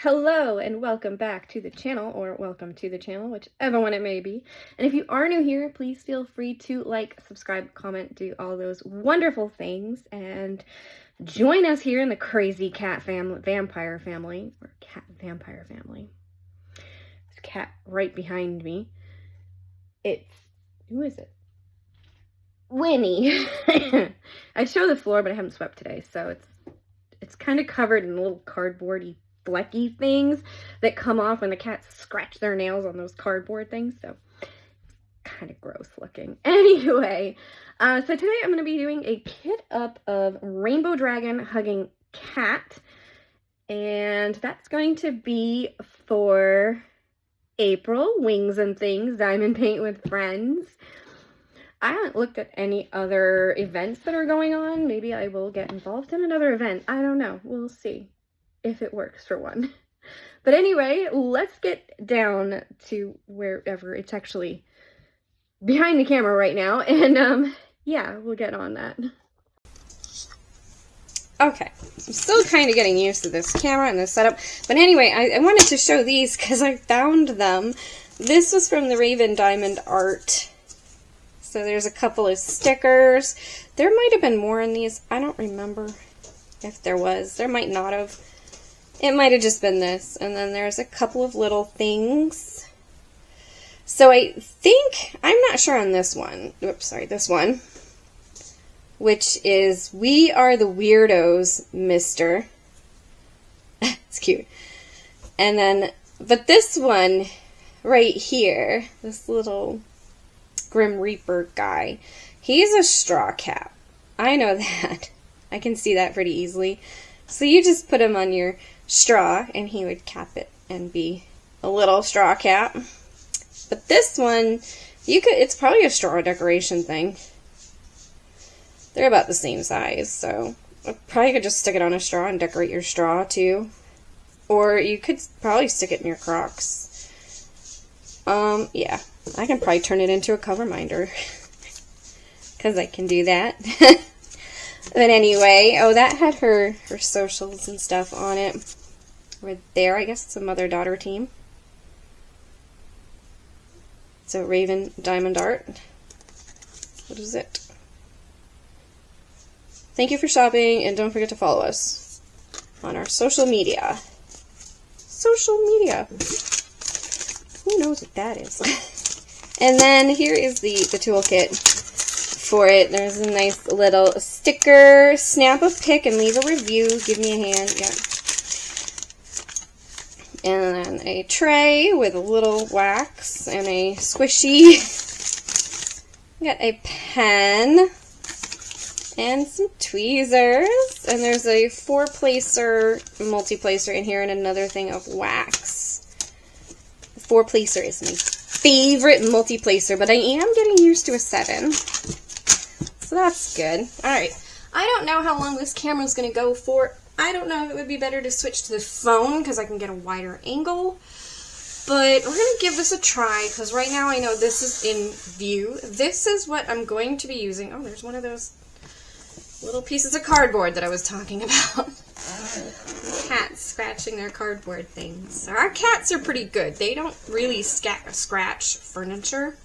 Hello and welcome back to the channel, or welcome to the channel, whichever one it may be. And if you are new here, please feel free to like, subscribe, comment, do all those wonderful things, and join us here in the crazy vampire family. This cat right behind me. Who is it? Winnie. I show the floor, but I haven't swept today, so it's kind of covered in little cardboardy flecky things that come off when the cats scratch their nails on those cardboard things, so kind of gross looking. Anyway, so today I'm going to be doing a kit up of rainbow dragon hugging cat, and that's going to be for April, Wings and Things, Diamond Paint with Friends. I haven't looked at any other events that are going on. Maybe I will get involved in another event. I don't know. We'll see if it works for one. But anyway, let's get down to wherever it's actually behind the camera right now. And yeah, we'll get on that. Okay, I'm still kind of getting used to this camera and this setup. But anyway, I wanted to show these because I found them. This was from the Raven Diamond Art. So there's a couple of stickers. There might have been more in these. I don't remember if there was. There might not have. It might have just been this. And then there's a couple of little things. So I think, I'm not sure on this one. Oops, sorry, this one. Which is, "We are the weirdos, mister." It's cute. And then, but this one right here, this little Grim Reaper guy, he's a straw cap. I know that. I can see that pretty easily. So you just put him on your straw and he would cap it and be a little straw cap. But this one, it's probably a straw decoration thing. They're about the same size, so you probably could just stick it on a straw and decorate your straw too. Or you could probably stick it in your Crocs. Yeah, I can probably turn it into a cover minder. Because I can do that. But anyway, oh, that had her socials and stuff on it. Right there, I guess it's a mother-daughter team. So Raven Diamond Art. What is it? Thank you for shopping, and don't forget to follow us on our social media. Social media. Who knows what that is? And then here is the toolkit for it. There's a nice little sticker. Snap a pic and leave a review. Give me a hand. Yeah. And then a tray with a little wax and a squishy. Got a pen and some tweezers. And there's a 4-placer multi-placer in here and another thing of wax. The 4-placer is my favorite multi-placer, but I am getting used to a 7. So that's good. Alright. I don't know how long this camera is going to go for. I don't know if it would be better to switch to the phone because I can get a wider angle. But we're going to give this a try because right now I know this is in view. This is what I'm going to be using. Oh, there's one of those little pieces of cardboard that I was talking about. Cats scratching their cardboard things. Our cats are pretty good. They don't really scratch furniture.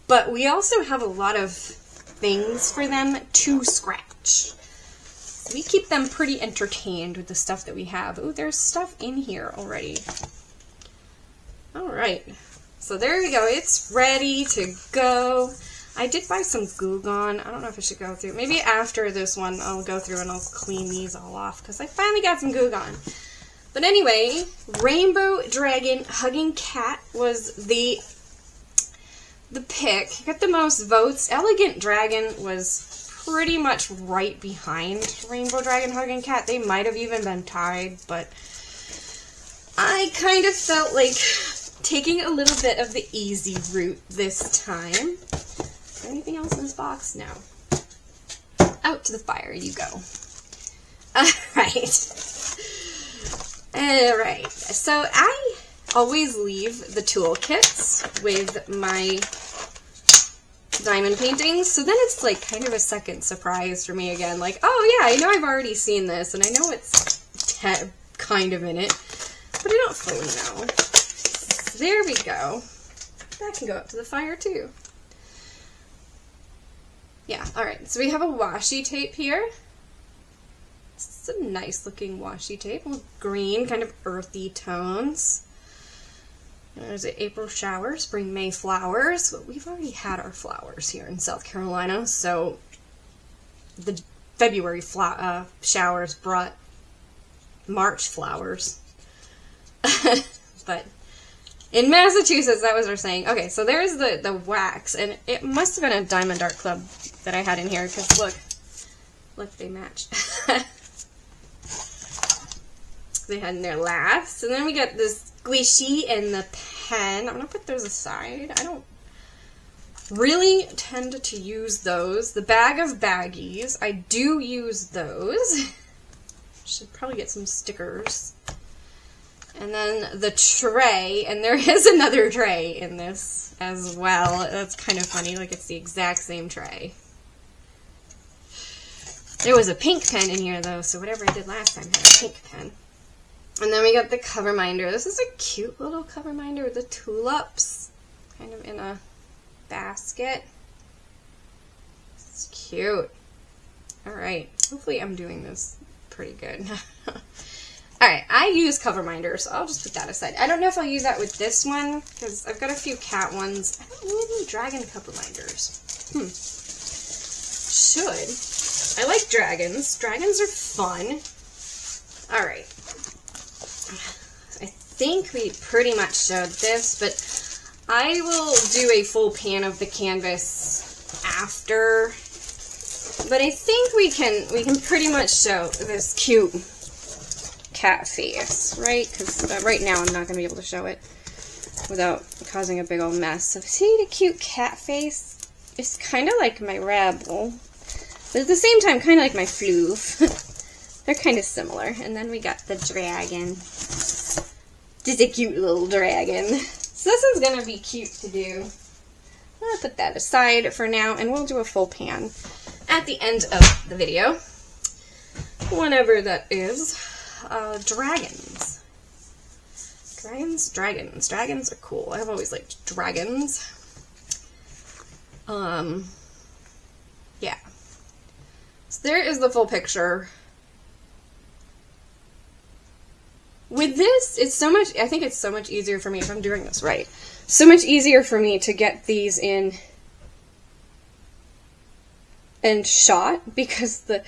But we also have a lot of things for them to scratch. We keep them pretty entertained with the stuff that we have. Ooh, there's stuff in here already. Alright. So there we go. It's ready to go. I did buy some Goo Gone. I don't know if I should go through. Maybe after this one I'll go through and I'll clean these all off because I finally got some Goo Gone. But anyway, Rainbow Dragon Hugging Cat was the pick. Got the most votes. Elegant Dragon was pretty much right behind Rainbow Dragon Hugging Cat. They might have even been tied, but I kind of felt like taking a little bit of the easy route this time. Is there anything else in this box? No. Out to the fire you go. Alright, so I always leave the toolkits with my diamond paintings, so then it's like kind of a second surprise for me again, like, oh yeah, I know I've already seen this, and I know it's kind of in it, but I don't fully know. So there we go. That can go up to the fire too. Yeah, alright, so we have a washi tape here. It's a nice looking washi tape with green, kind of earthy tones. There's an April showers, bring May flowers. But we've already had our flowers here in South Carolina, so the February showers brought March flowers. But in Massachusetts, that was our saying. Okay, so there's the wax, and it must have been a Diamond Art Club that I had in here, because look, they matched. They had in there last, and then we got this squishy and the pen. I'm going to put those aside. I don't really tend to use those. The bag of baggies, I do use those. Should probably get some stickers. And then the tray, and there is another tray in this as well. That's kind of funny, like it's the exact same tray. There was a pink pen in here though, so whatever I did last time had a pink pen. And then we got the cover minder. This is a cute little cover minder with the tulips, kind of in a basket. It's cute. Alright, hopefully I'm doing this pretty good. Alright, I use cover minders, so I'll just put that aside. I don't know if I'll use that with this one, because I've got a few cat ones. I don't need any dragon cover minders. Should. I like dragons. Dragons are fun. Alright. I think we pretty much showed this, but I will do a full pan of the canvas after. But I think we can pretty much show this cute cat face, right? Because right now I'm not going to be able to show it without causing a big old mess. So see the cute cat face? It's kind of like my rabble, but at the same time kind of like my floof. They're kind of similar. And then we got the dragon. Just a cute little dragon. So this one's going to be cute to do. I'll put that aside for now, and we'll do a full pan at the end of the video. Whenever that is. Dragons. Dragons are cool. I've always liked dragons. Yeah. So there is the full picture. With this, it's so much, I think it's so much easier for me if I'm doing this right. So much easier for me to get these in and shot, because the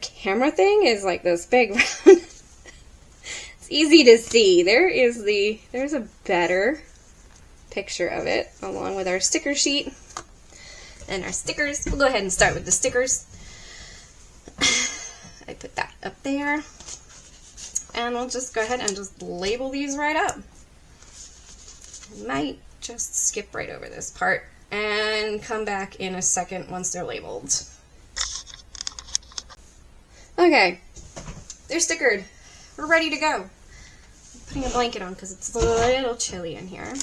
camera thing is like this big round. It's easy to see. There's a better picture of it along with our sticker sheet and our stickers. We'll go ahead and start with the stickers. I put that up there. And we'll just go ahead and just label these right up. I might just skip right over this part and come back in a second once they're labeled. Okay, they're stickered. We're ready to go. I'm putting a blanket on because it's a little chilly in here.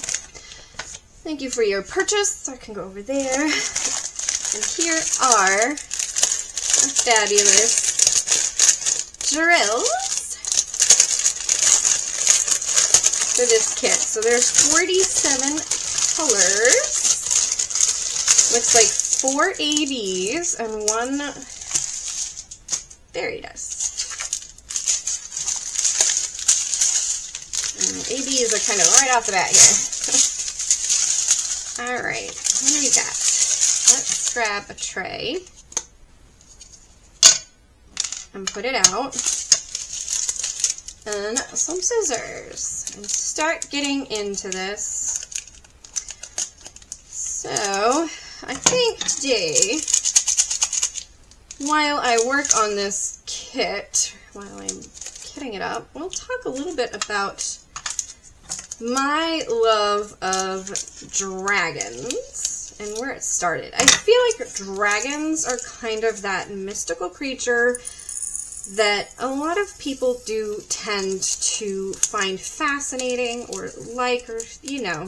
Thank you for your purchase. I can go over there. And here are the fabulous drills for this kit. So there's 47 colors. Looks like 4 ABs and 1 fairy dust. And ABs are kind of right off the bat here. Alright, what do we got? Let's grab a tray and put it out. And some scissors, and start getting into this. So, I think today, while I work on this kit, while I'm kitting it up, we'll talk a little bit about my love of dragons and where it started. I feel like dragons are kind of that mystical creature that a lot of people do tend to find fascinating or like, or, you know,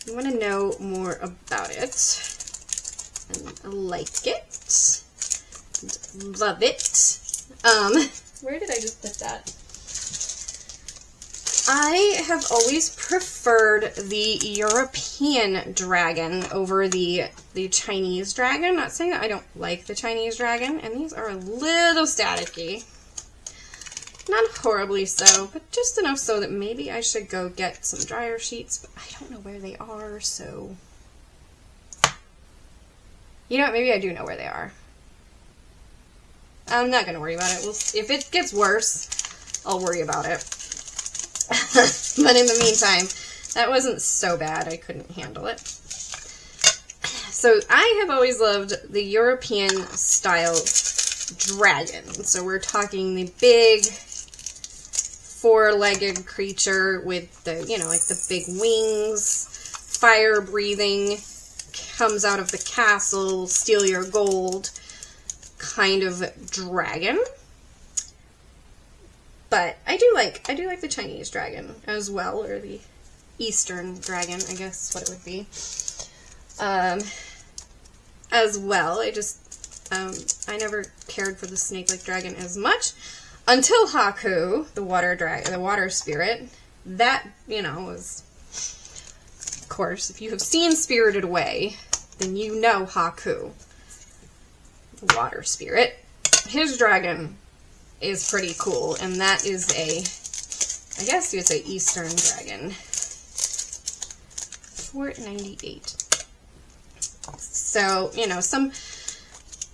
you want to know more about it. And like it. And love it. Where did I just put that? I have always preferred the European dragon over the Chinese dragon. Not saying that I don't like the Chinese dragon, and these are a little staticky. Not horribly so, but just enough so that maybe I should go get some dryer sheets, but I don't know where they are, so... You know what, maybe I do know where they are. I'm not going to worry about it. If it gets worse, I'll worry about it. But in the meantime, that wasn't so bad. I couldn't handle it. So I have always loved the European style dragon. So we're talking the big four-legged creature with the, you know, like the big wings, fire breathing, comes out of the castle, steal your gold kind of dragon. But I do like the Chinese dragon as well, or the Eastern dragon, I guess is what it would be. As well, I never cared for the snake-like dragon as much until Haku, the water spirit. That, you know, was, of course, if you have seen Spirited Away, then you know Haku, the water spirit. His dragon is pretty cool, and that is I guess you would say Eastern dragon. $4.98. So, you know,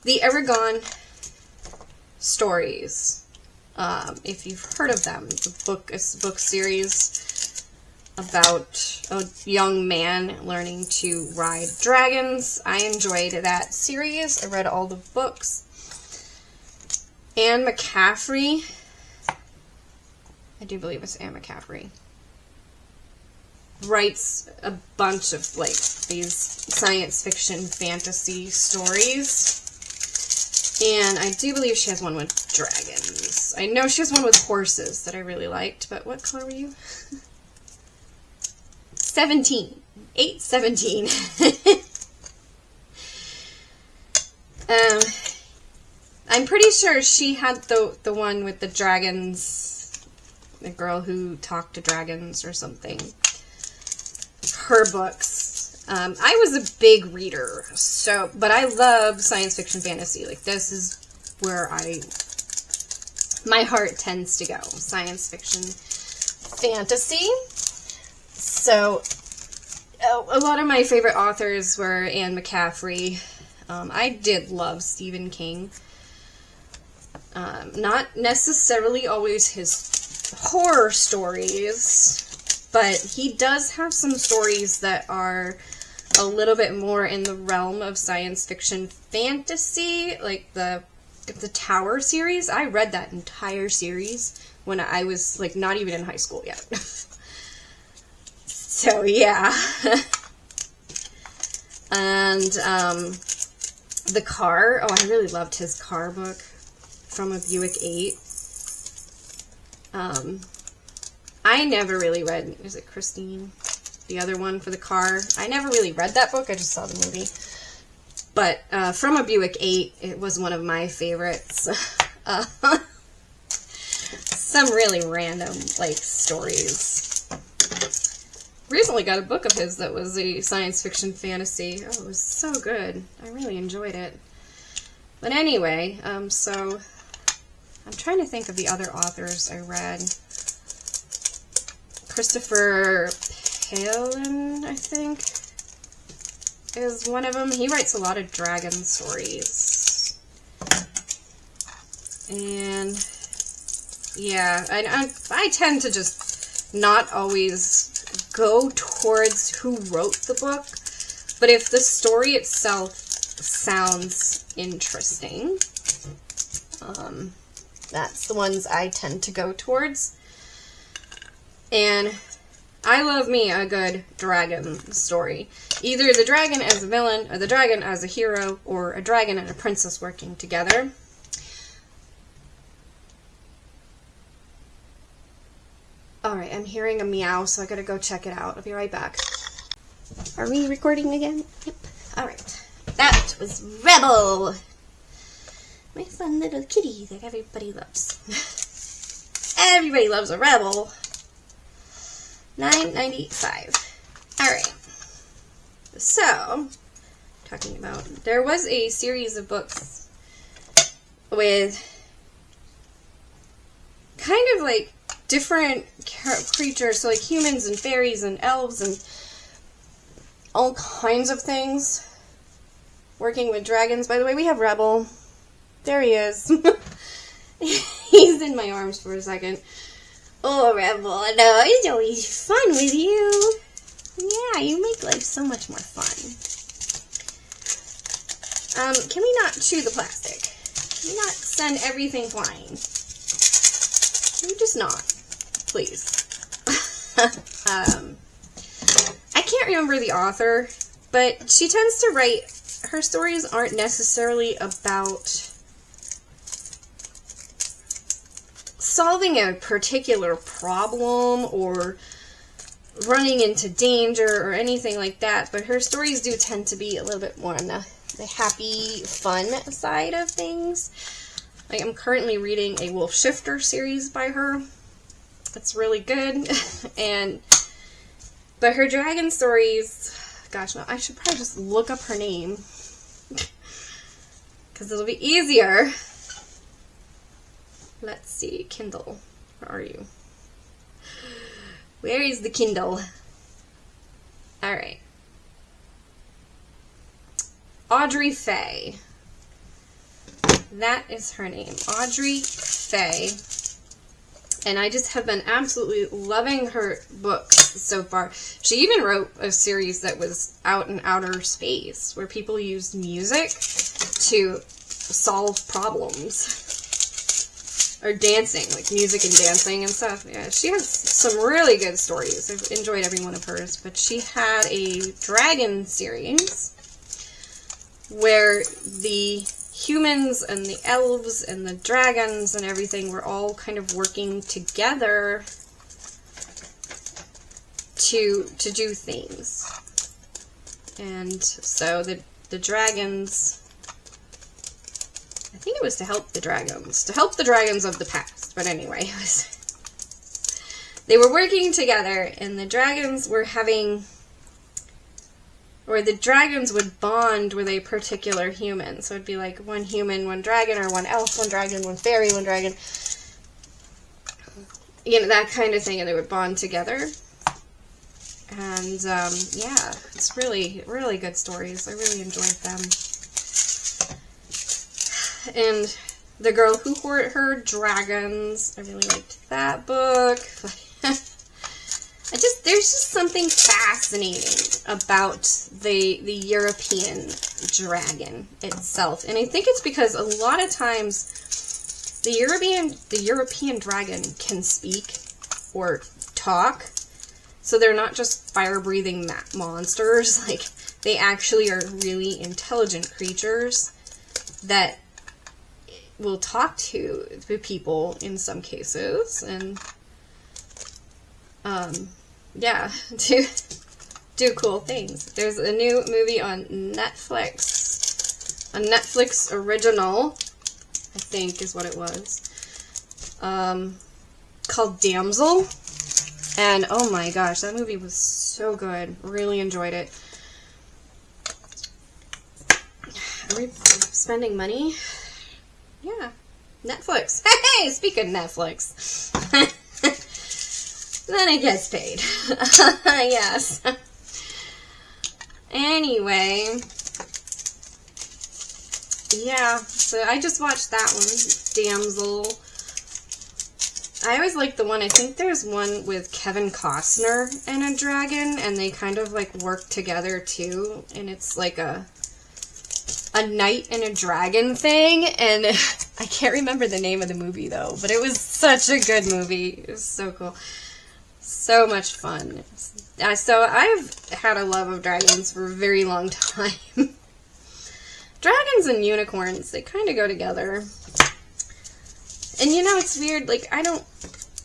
the Aragon stories, if you've heard of them, it's a book series about a young man learning to ride dragons. I enjoyed that series. I read all the books. Anne McCaffrey, I do believe it's Anne McCaffrey, writes a bunch of, like, these science fiction fantasy stories. And I do believe she has one with dragons. I know she has one with horses that I really liked, but what color were you? 17. 817. I'm pretty sure she had the one with the dragons, the girl who talked to dragons or something. Her books. I was a big reader, but I love science fiction fantasy. Like, this is where my heart tends to go. Science fiction fantasy. So, a lot of my favorite authors were Anne McCaffrey. I did love Stephen King. Not necessarily always his horror stories, but he does have some stories that are a little bit more in the realm of science fiction fantasy, like the Tower series. I read that entire series when I was, like, not even in high school yet. So, yeah. And, the Car. Oh, I really loved his Car book. From a Buick 8. I never really read, is it Christine? The other one for the Car. I never really read that book, I just saw the movie. But, From a Buick 8, it was one of my favorites. Some really random, like, stories. Recently got a book of his that was a science fiction fantasy. Oh, it was so good. I really enjoyed it. But anyway, so... I'm trying to think of the other authors I read. Christopher Palin, I think, is one of them. He writes a lot of dragon stories. And, yeah, I tend to just not always go towards who wrote the book, but if the story itself sounds interesting, that's the ones I tend to go towards. And I love me a good dragon story. Either the dragon as a villain, or the dragon as a hero, or a dragon and a princess working together. Alright, I'm hearing a meow, so I gotta go check it out. I'll be right back. Are we recording again? Yep. Alright. That was Rebel! My fun little kitty that everybody loves. Everybody loves a rebel. $9.95. Alright. So, talking about, there was a series of books with kind of like different creatures, so like humans and fairies and elves and all kinds of things. Working with dragons. By the way, we have Rebel. There he is. He's in my arms for a second. Oh, Rebel, no, it's always fun with you. Yeah, you make life so much more fun. Can we not chew the plastic? Can we not send everything flying? Can we just not? Please. I can't remember the author, but she tends to write, her stories aren't necessarily about solving a particular problem or running into danger or anything like that, but her stories do tend to be a little bit more on the happy, fun side of things. Like, I'm currently reading a Wolf Shifter series by her. It's really good. But her dragon stories, gosh, no, I should probably just look up her name, because it'll be easier. Let's see, Kindle, where are you? Where is the Kindle? Alright. Audrey Faye. That is her name. Audrey Faye. And I just have been absolutely loving her books so far. She even wrote a series that was out in outer space, where people used music to solve problems. Or dancing, like music and dancing and stuff. Yeah, she has some really good stories. I've enjoyed every one of hers. But she had a dragon series where the humans and the elves and the dragons and everything were all kind of working together to do things. And so the dragons, I think it was to help the dragons of the past, but anyway, it was, they were working together, and the dragons were having, or the dragons would bond with a particular human, so it'd be like one human, one dragon, or one elf, one dragon, one fairy, one dragon, you know, that kind of thing, and they would bond together. And, yeah, it's really, really good stories. I really enjoyed them. And The Girl Who Heard Dragons, I really liked that book. There's just something fascinating about the European dragon itself. And I think it's because a lot of times the European dragon can speak or talk. So they're not just fire-breathing monsters. Like, they actually are really intelligent creatures that will talk to people in some cases, and yeah, do cool things. There's a new movie on Netflix, a Netflix original, I think is what it was, called Damsel, and oh my gosh, that movie was so good. Really enjoyed it. Are we spending money? Yeah, Netflix. Hey, speak of Netflix. Then it gets paid. Yes. Anyway. Yeah, so I just watched that one, Damsel. I always like the one, I think there's one with Kevin Costner and a dragon, and they kind of like work together too, and it's like a knight and a dragon thing, and I can't remember the name of the movie though, but it was such a good movie. It was so cool. So much fun. So I've had a love of dragons for a very long time. Dragons and unicorns, they kind of go together. And you know, it's weird, like, I don't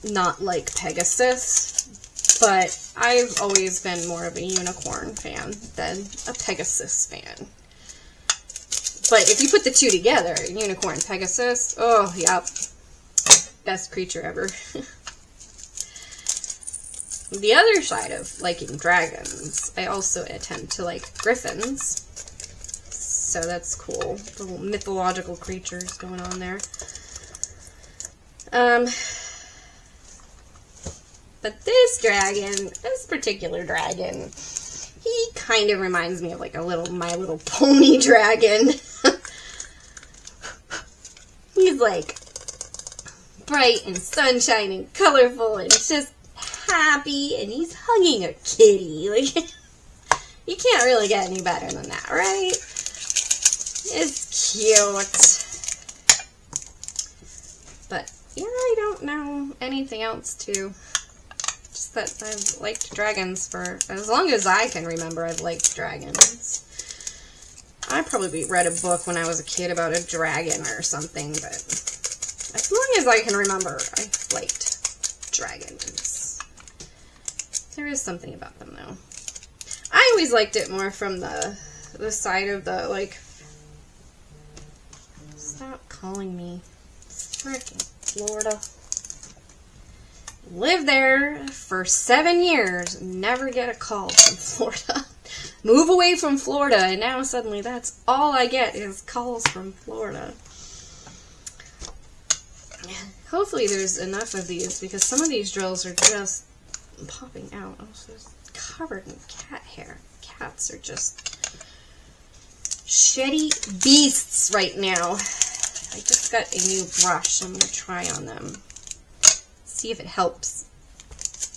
not like Pegasus, but I've always been more of a unicorn fan than a Pegasus fan. But if you put the two together, unicorn, Pegasus, oh, yep, best creature ever. the other side of liking dragons, I also tend to like griffins. So that's cool. Little mythological creatures going on there. But this dragon, this particular dragon, he kind of reminds me of like a little My Little Pony dragon. He's like bright and sunshine and colorful and just happy, and he's hugging a kitty. Like, you can't really get any better than that, right? It's cute. But yeah, I don't know anything else too. Just that I've liked dragons for as long as I can remember. I've liked dragons. I probably read a book when I was a kid about a dragon or something, but as long as I can remember, I liked dragons. There is something about them, though. I always liked it more from the side of the, like... Stop calling me. Frickin' Florida. Lived there for 7 years, never get a call from Florida. Move away from Florida, and now suddenly that's all I get is calls from Florida. Hopefully there's enough of these, because some of these drills are just popping out. Oh, so it's covered in cat hair. Cats are just shitty beasts right now. I just got a new brush. I'm going to try on them. See if it helps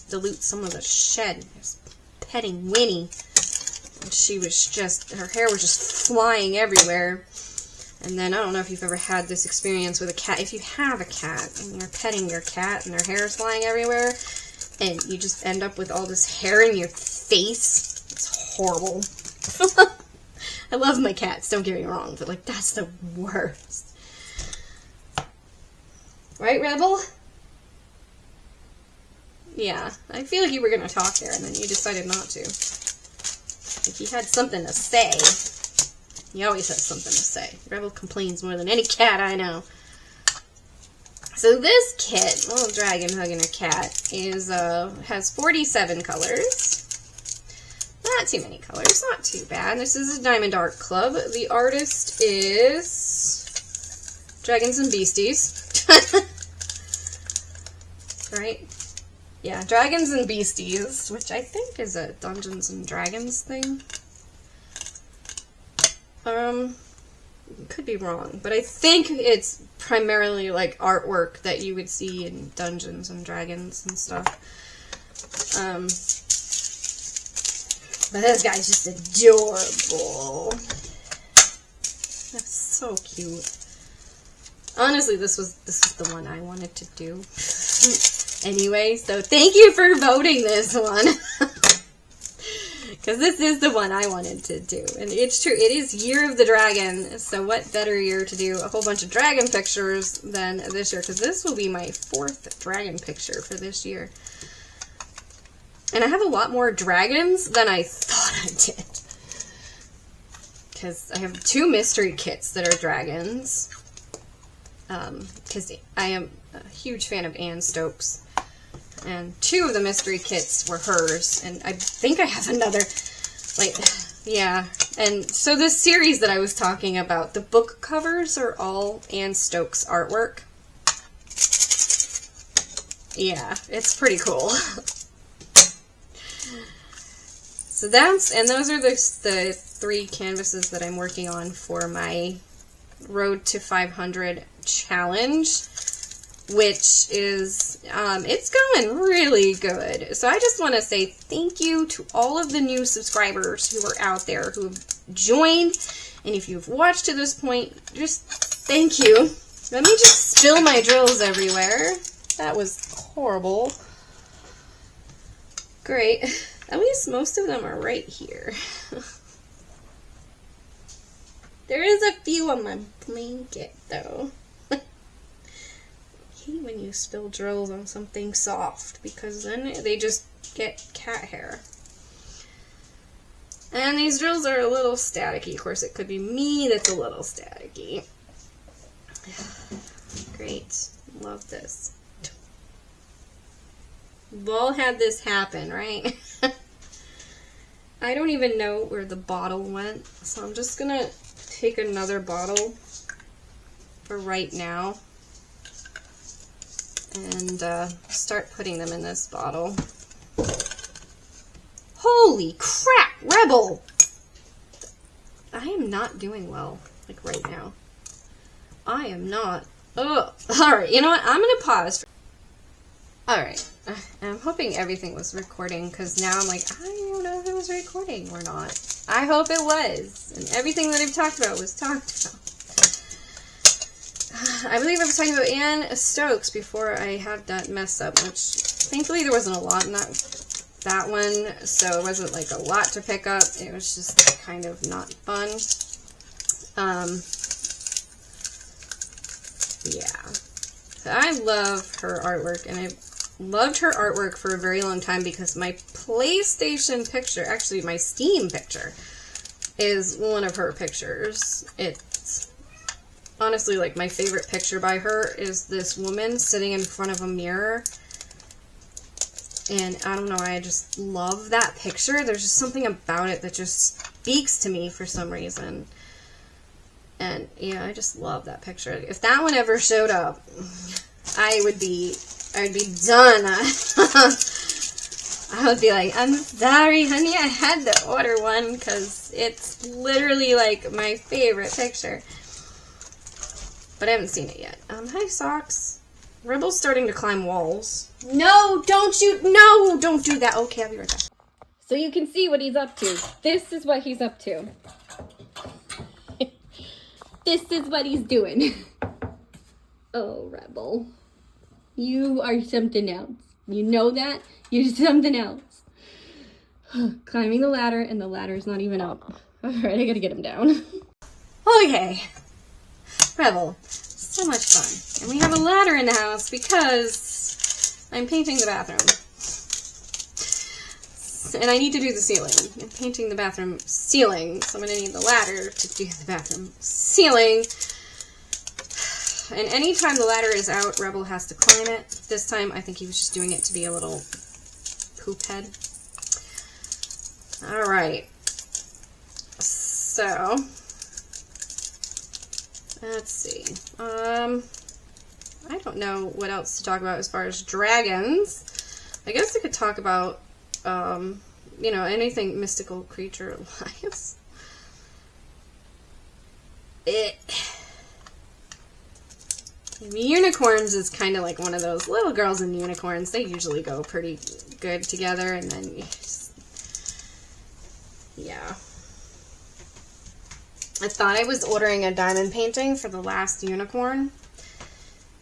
dilute some of the shed. Just petting Winnie. And she was just, her hair was just flying everywhere. And then, I don't know if you've ever had this experience with a cat. If you have a cat and you're petting your cat and their hair is flying everywhere, and you just end up with all this hair in your face, it's horrible. I love my cats, don't get me wrong, but like, that's the worst. Right, Rebel? Yeah, I feel like you were going to talk there, and then you decided not to. If you had something to say, he always has something to say. Rebel complains more than any cat I know. So this kit, little dragon hugging a cat, is has 47 colors. Not too many colors, not too bad. This is a Diamond Art Club. The artist is Dragons and Beasties. Right? Yeah, Dragons and Beasties, which I think is a Dungeons and Dragons thing. Could be wrong, but I think it's primarily like artwork that you would see in Dungeons and Dragons and stuff. But this guy's just adorable. That's so cute. Honestly, this was the one I wanted to do. Anyway, so thank you for voting this one. Because this is the one I wanted to do. And it's true, it is Year of the Dragon, so what better year to do a whole bunch of dragon pictures than this year? Because this will be my 4th dragon picture for this year. And I have a lot more dragons than I thought I did. Because I have 2 mystery kits that are dragons. Because I am a huge fan of Anne Stokes. And 2 of the mystery kits were hers, and I think I have another, like, yeah. And so this series that I was talking about, the book covers are all Anne Stokes artwork. Yeah, it's pretty cool. So and those are the 3 canvases that I'm working on for my Road to 500 challenge, which is, it's going really good. So I just want to say thank you to all of the new subscribers who are out there who have joined. And if you've watched to this point, just thank you. Let me just spill my drills everywhere. That was horrible. Great. At least most of them are right here. There is a few on my blanket, though. I hate when you spill drills on something soft, because then they just get cat hair. And these drills are a little staticky. Of course, it could be me that's a little staticky. Great. Love this. We've all had this happen, right? I don't even know where the bottle went, so I'm just gonna take another bottle for right now and start putting them in this bottle. Holy crap, Rebel! I am not doing well, like right now. I am not. Oh, alright, you know what? I'm gonna pause. Alright, I'm hoping everything was recording, because now I'm like, I don't know if it was recording or not. I hope it was, and everything that I've talked about was talked about. I believe I was talking about Anne Stokes before I had that mess up, which thankfully there wasn't a lot in that one, so it wasn't like a lot to pick up. It was just kind of not fun. Yeah. So I love her artwork, and I've loved her artwork for a very long time because my PlayStation picture, actually my Steam picture, is one of her pictures. It's honestly like my favorite picture by her is this woman sitting in front of a mirror. And I don't know, I just love that picture. There's just something about it that just speaks to me for some reason. And yeah, I just love that picture. If that one ever showed up, I would be done. I would be like, I'm sorry, honey, I had to order one because it's literally like my favorite picture. But I haven't seen it yet. Hi, Socks. Rebel's starting to climb walls. No, don't you, no, don't do that. Okay, I'll be right back. So you can see what he's up to. This is what he's up to. This is what he's doing. Oh, Rebel. You are something else. You know that? You're something else. Climbing the ladder, and the ladder's not even up. Alright, I gotta get him down. Okay. Rebel. So much fun. And we have a ladder in the house because I'm painting the bathroom. And I need to do the ceiling. I'm painting the bathroom ceiling, so I'm going to need the ladder to do the bathroom ceiling. And anytime the ladder is out, Rebel has to climb it. This time, I think he was just doing it to be a little poop head. Alright. So, let's see. I don't know what else to talk about as far as dragons. I guess I could talk about you know, anything mystical creature wise. Unicorns is kind of like one of those little girls and unicorns. They usually go pretty good together, and then yeah. I thought I was ordering a diamond painting for the last unicorn.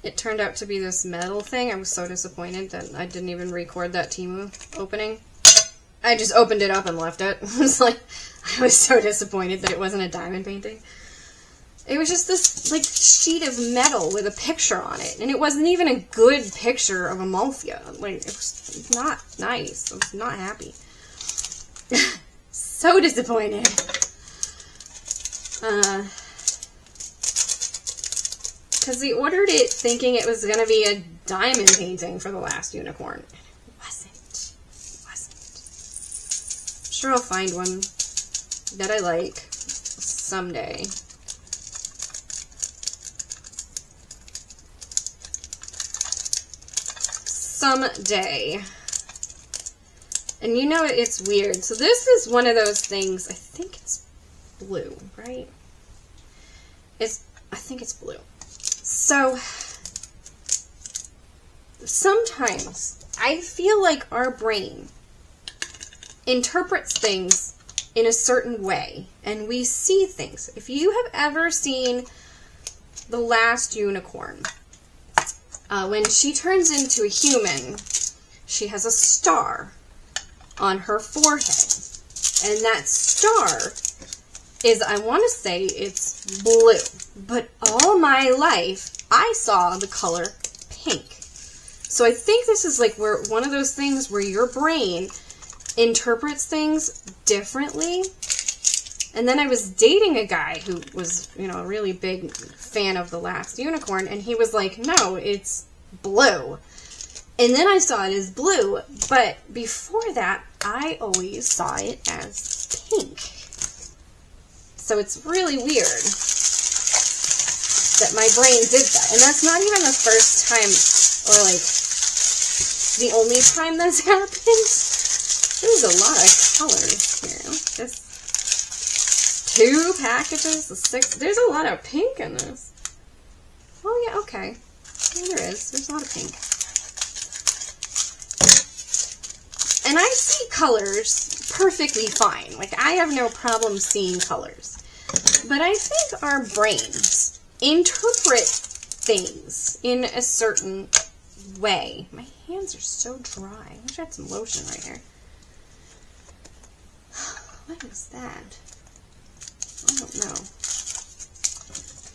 It turned out to be this metal thing. I was so disappointed that I didn't even record that Temu opening. I just opened it up and left it. It was like, I was so disappointed that it wasn't a diamond painting. It was just this, like, sheet of metal with a picture on it. And it wasn't even a good picture of Amalthea. Like, it was not nice. I was not happy. So disappointed. Because we ordered it thinking it was going to be a diamond painting for the last unicorn. And it wasn't. It wasn't. I'm sure I'll find one that I like someday. Someday. And you know, it's weird. So this is one of those things, I think it's blue, right? I think it's blue. So, sometimes I feel like our brain interprets things in a certain way, and we see things. If you have ever seen The Last Unicorn, when she turns into a human, she has a star on her forehead, and that star is, I want to say it's blue, but all my life I saw the color pink. So I think this is like where one of those things where your brain interprets things differently. And then I was dating a guy who was, you know, a really big fan of The Last Unicorn, and he was like, no, it's blue. And then I saw it as blue, but before that, I always saw it as pink. So it's really weird that my brain did that. And that's not even the first time, or like, the only time that's happened. There's a lot of colors here. Just 2 packages, 6. There's a lot of pink in this. Oh yeah, okay. Yeah, there is. There's a lot of pink. And I see colors perfectly fine. Like, I have no problem seeing colors. But I think our brains interpret things in a certain way. My hands are so dry. I wish I had some lotion right here. What is that? I don't know.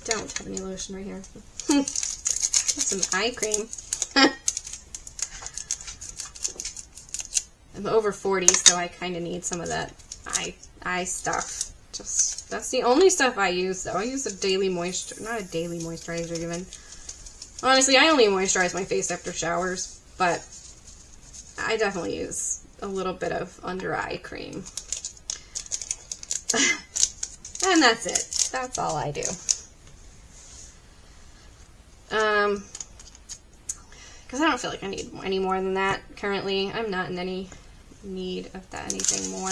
Don't have any lotion right here. Some eye cream. I'm over 40, so I kind of need some of that eye stuff. Just, that's the only stuff I use, though. I use a daily not a daily moisturizer even. Honestly, I only moisturize my face after showers, but I definitely use a little bit of under eye cream. And that's it. That's all I do. Because I don't feel like I need any more than that currently. I'm not in any need of that anything more.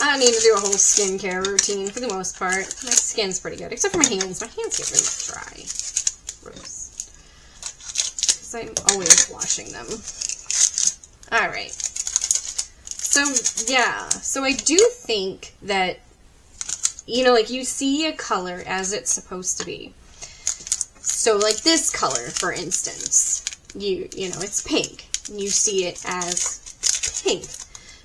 I don't need to do a whole skincare routine for the most part. My skin's pretty good, except for my hands. My hands get really dry. Gross. Because I'm always washing them. Alright. So, yeah. So I do think that, you know, like, you see a color as it's supposed to be. So, like, this color, for instance. You know, it's pink. You see it as pink.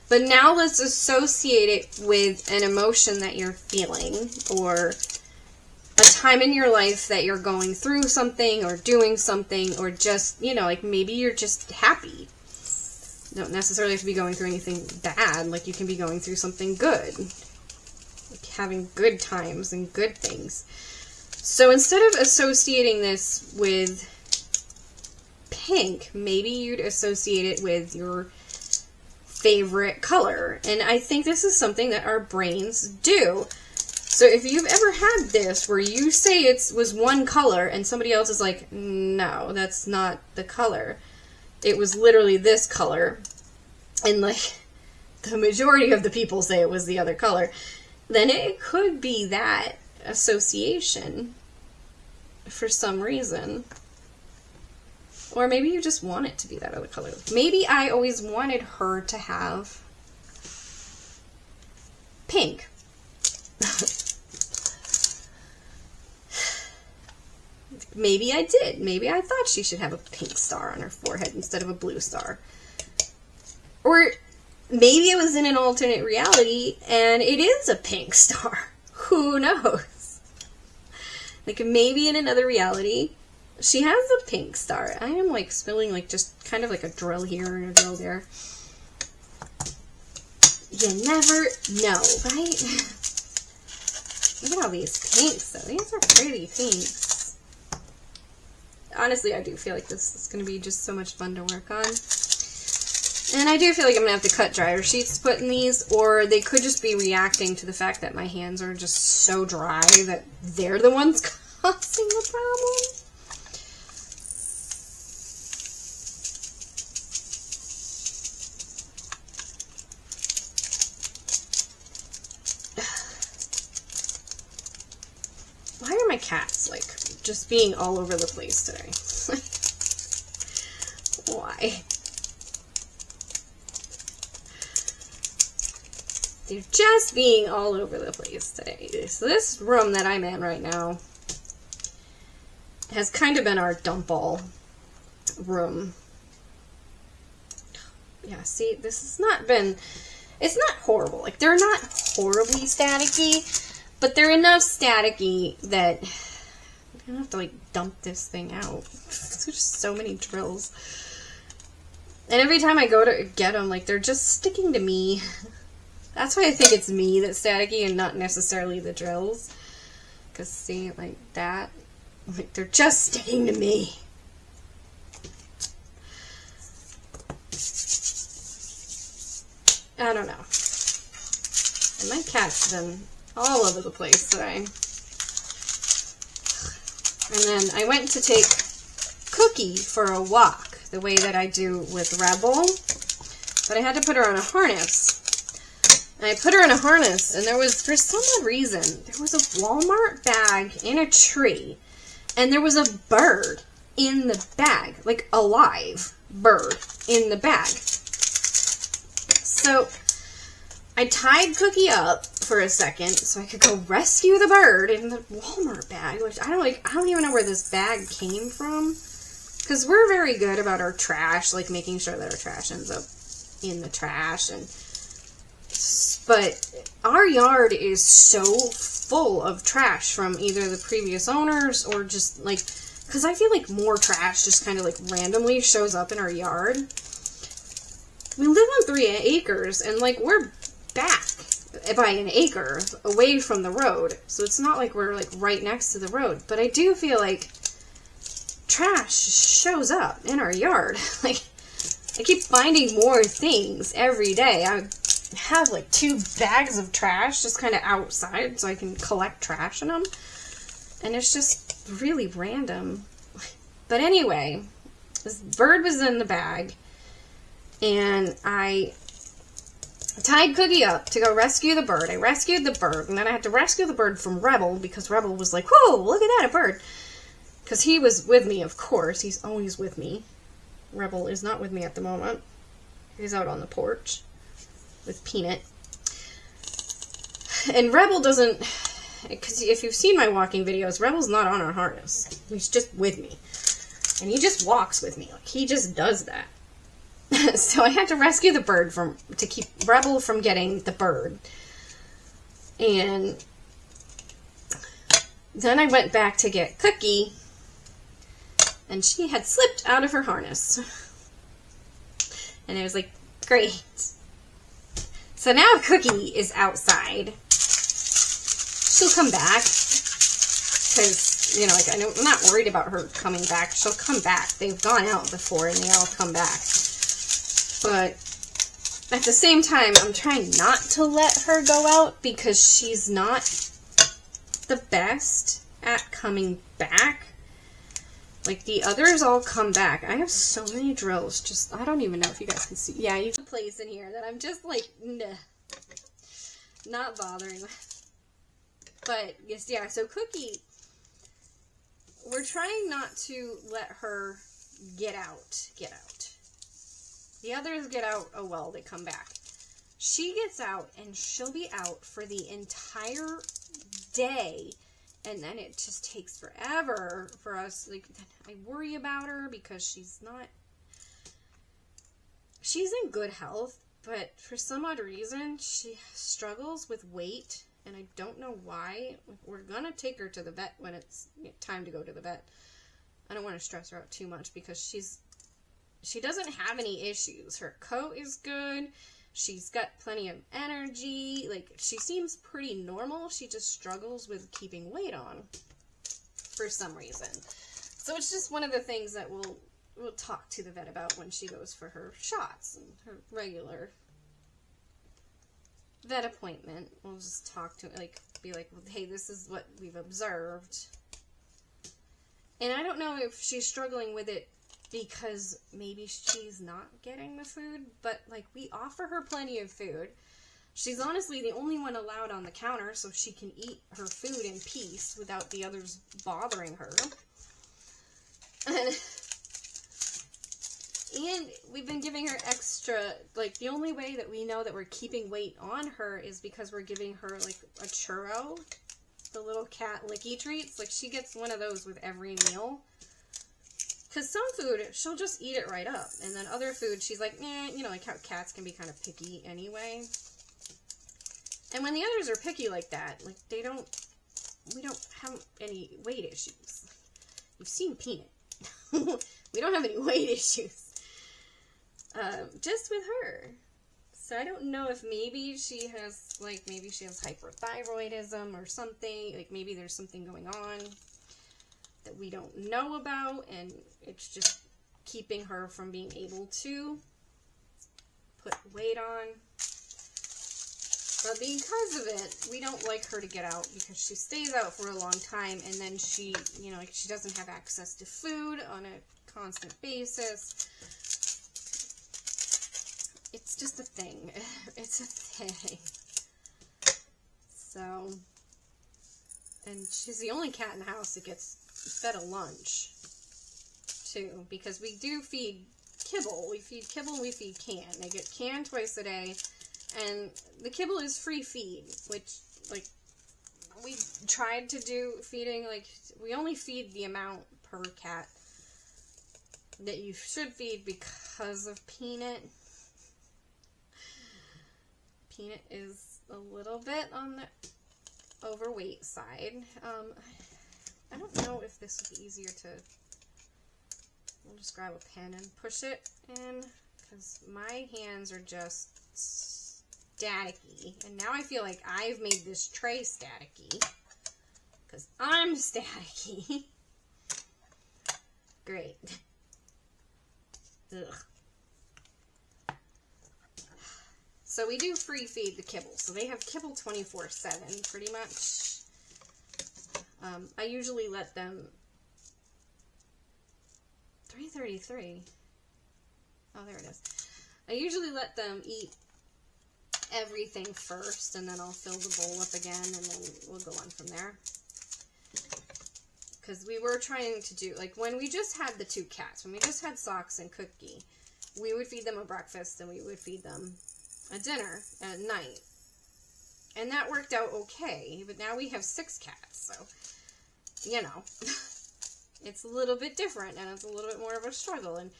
But now let's associate it with an emotion that you're feeling, or a time in your life that you're going through something, or doing something, or just, you know, like, maybe you're just happy. You don't necessarily have to be going through anything bad. Like, you can be going through something good. Like, having good times and good things. So instead of associating this with pink, maybe you'd associate it with your favorite color. And I think this is something that our brains do. So if you've ever had this where you say it was one color and somebody else is like, no, that's not the color. It was literally this color. And like the majority of the people say it was the other color. Then it could be that association for some reason. Or maybe you just want it to be that other color. Maybe I always wanted her to have pink. Maybe I did. Maybe I thought she should have a pink star on her forehead instead of a blue star. Or maybe it was in an alternate reality and it is a pink star. Who knows? Like, maybe in another reality she has a pink star. I am, like, spilling, like, just kind of like a drill here and a drill there. You never know, right? Look at all these pinks, though. These are pretty pinks. Honestly, I do feel like this is going to be just so much fun to work on. And I do feel like I'm going to have to cut dryer sheets to put in these, or they could just be reacting to the fact that my hands are just so dry that they're the ones causing the problem. Why are my cats, like, just being all over the place today? Why? They're just being all over the place today. So this room that I'm in right now has kind of been our dump all room. Yeah, see, this has not been, it's not horrible. Like, they're not horribly staticky, but they're enough staticky that I'm gonna have to, like, dump this thing out. There's just so many drills. And every time I go to get them, like, they're just sticking to me. That's why I think it's me that's staticky and not necessarily the drills. Because, see, like that, like, they're just sticking to me. I don't know. And my cat's been all over the place today. And then I went to take Cookie for a walk, the way that I do with Rebel. But I had to put her on a harness. And I put her in a harness, and there was, for some odd reason, there was a Walmart bag in a tree, and there was a bird in the bag, like a live bird in the bag. So I tied Cookie up for a second so I could go rescue the bird in the Walmart bag, which I don't even know where this bag came from, because we're very good about our trash, like making sure that our trash ends up in the trash. But our yard is so full of trash from either the previous owners or just like, because I feel like more trash just kind of like randomly shows up in our yard. We live on 3 acres, and like we're back by an acre away from the road, so it's not like we're like right next to the road. But I do feel like trash shows up in our yard. Like, I keep finding more things every day. I have like 2 bags of trash just kind of outside so I can collect trash in them. And it's just really random. But anyway, this bird was in the bag, and I tied Cookie up to go rescue the bird. I rescued the bird, and then I had to rescue the bird from Rebel, because Rebel was like, whoa, look at that, a bird. Because he was with me, of course. He's always with me. Rebel is not with me at the moment. He's out on the porch with Peanut. And Rebel doesn't, because if you've seen my walking videos, Rebel's not on a harness. He's just with me. And he just walks with me. Like, he just does that. So I had to rescue the bird to keep Rebel from getting the bird. And then I went back to get Cookie, and she had slipped out of her harness. And I was like, great. So now Cookie is outside. She'll come back, because, you know, like, I'm not worried about her coming back. She'll come back. They've gone out before, and they all come back. But at the same time, I'm trying not to let her go out, because she's not the best at coming back. Like, the others all come back. I have so many drills. Just, I don't even know if you guys can see. Yeah, you have a place in here that I'm just like, nah, not bothering with. But, yes, yeah, so Cookie, we're trying not to let her get out. The others get out, oh well, they come back. She gets out, and she'll be out for the entire day. And then it just takes forever for us. Like, I worry about her because she's in good health, but for some odd reason, she struggles with weight, and I don't know why. We're gonna take her to the vet when it's time to go to the vet. I don't want to stress her out too much, because she doesn't have any issues. Her coat is good. She's got plenty of energy. Like, she seems pretty normal. She just struggles with keeping weight on for some reason. So it's just one of the things that we'll talk to the vet about when she goes for her shots and her regular vet appointment. We'll just talk to, like, be like, well, hey, this is what we've observed. And I don't know if she's struggling with it because maybe she's not getting the food, but, like, we offer her plenty of food. She's honestly the only one allowed on the counter, so she can eat her food in peace without the others bothering her. And we've been giving her extra, like, the only way that we know that we're keeping weight on her is because we're giving her, like, a churro, the little cat licky treats. Like, she gets one of those with every meal. Because some food, she'll just eat it right up. And then other food, she's like, eh, you know, like how cats can be kind of picky anyway. And when the others are picky like that, like, we don't have any weight issues. You've seen Peanut. We don't have any weight issues. Just with her. So I don't know if maybe she has hyperthyroidism or something. Like, maybe there's something going on that we don't know about, and it's just keeping her from being able to put weight on. But because of it, we don't like her to get out because she stays out for a long time, and then she, you know, like she doesn't have access to food on a constant basis. It's just a thing. It's a thing. So, and she's the only cat in the house that gets fed a lunch, too, because we do feed kibble. We feed kibble and we feed can. They get can twice a day. And the kibble is free feed, which, like, we tried to do feeding, like, we only feed the amount per cat that you should feed because of Peanut. Peanut is a little bit on the overweight side. I don't know if this would be easier to, I'll just grab a pen and push it in, because my hands are just staticky, and now I feel like I've made this tray staticky because I'm staticky. Great. Ugh. So we do free feed the kibble, so they have kibble 24/7 pretty much. I usually let them 3:33. Oh, there it is. I usually let them eat everything first, and then I'll fill the bowl up again, and then we'll go on from there. Because we were trying to do, like, when we just had the two cats, when we just had Socks and Cookie, we would feed them a breakfast, and we would feed them a dinner at night. And that worked out okay, but now we have 6 cats, so, you know, it's a little bit different, and it's a little bit more of a struggle, and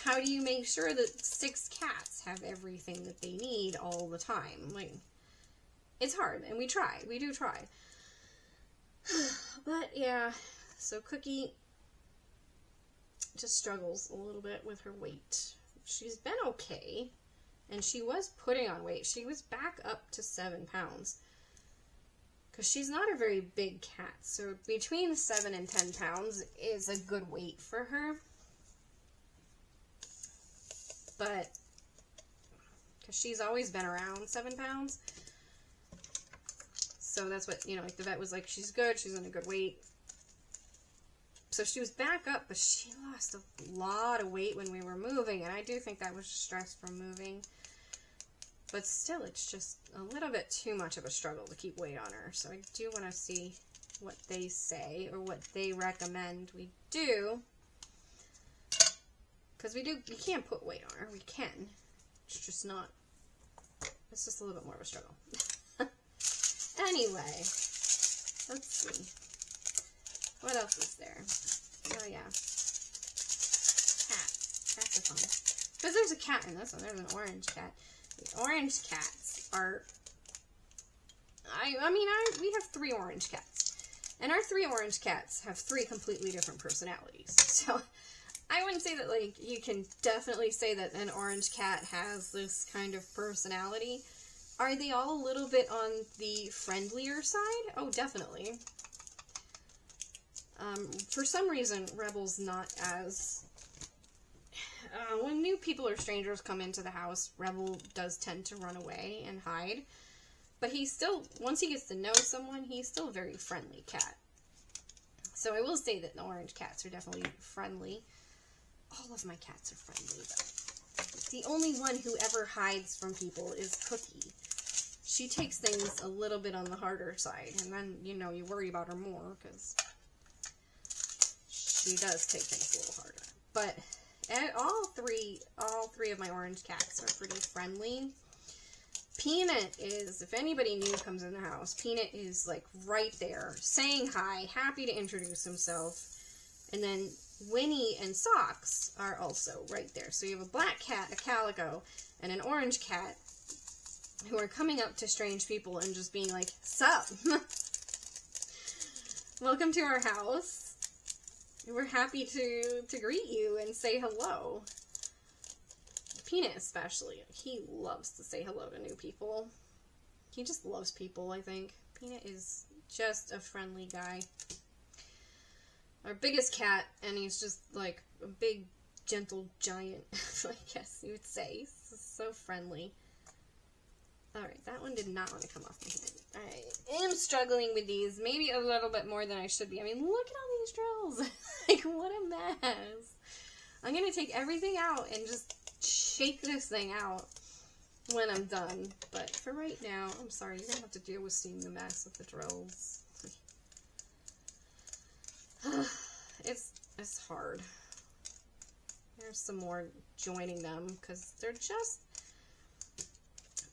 how do you make sure that 6 cats have everything that they need all the time? Like, it's hard, and we try. We do try. But, yeah, so Cookie just struggles a little bit with her weight. She's been okay, and she was putting on weight. She was back up to 7 pounds. Because she's not a very big cat, so between 7 and 10 pounds is a good weight for her. But, because she's always been around 7 pounds. So that's what, you know, like the vet was like, she's good, she's in a good weight. So she was back up, but she lost a lot of weight when we were moving, and I do think that was stress from moving. But still, it's just a little bit too much of a struggle to keep weight on her. So I do want to see what they say, or what they recommend we do. Because we can't put weight on her. We can. It's just not, it's just a little bit more of a struggle. Anyway, let's see. What else is there? Oh, yeah. Cats. Cats are fun. Because there's a cat in this one. There's an orange cat. The orange cats are, we have 3 orange cats. And our 3 orange cats have 3 completely different personalities. So, I wouldn't say that, like, you can definitely say that an orange cat has this kind of personality. Are they all a little bit on the friendlier side? Oh, definitely. For some reason, Rebel's not as... when new people or strangers come into the house, Rebel does tend to run away and hide. But he's still, once he gets to know someone, he's still a very friendly cat. So I will say that the orange cats are definitely friendly. All of my cats are friendly, though. The only one who ever hides from people is Cookie. She takes things a little bit on the harder side, and then, you know, you worry about her more, because she does take things a little harder. But all three of my orange cats are pretty friendly. Peanut is, if anybody new comes in the house, Peanut is, like, right there, saying hi, happy to introduce himself. And then Winnie and Socks are also right there. So you have a black cat, a calico, and an orange cat who are coming up to strange people and just being like, sup? Welcome to our house. We're happy to greet you and say hello. Peanut especially. He loves to say hello to new people. He just loves people, I think. Peanut is just a friendly guy. Our biggest cat, and he's just like a big, gentle giant, I guess you would say. He's so friendly. Alright, that one did not want to come off my hand. I am struggling with these, maybe a little bit more than I should be. I mean, look at all these drills. Like, what a mess. I'm going to take everything out and just shake this thing out when I'm done. But for right now, I'm sorry, you're going to have to deal with seeing the mess of the drills. It's hard. There's some more joining them, because they're just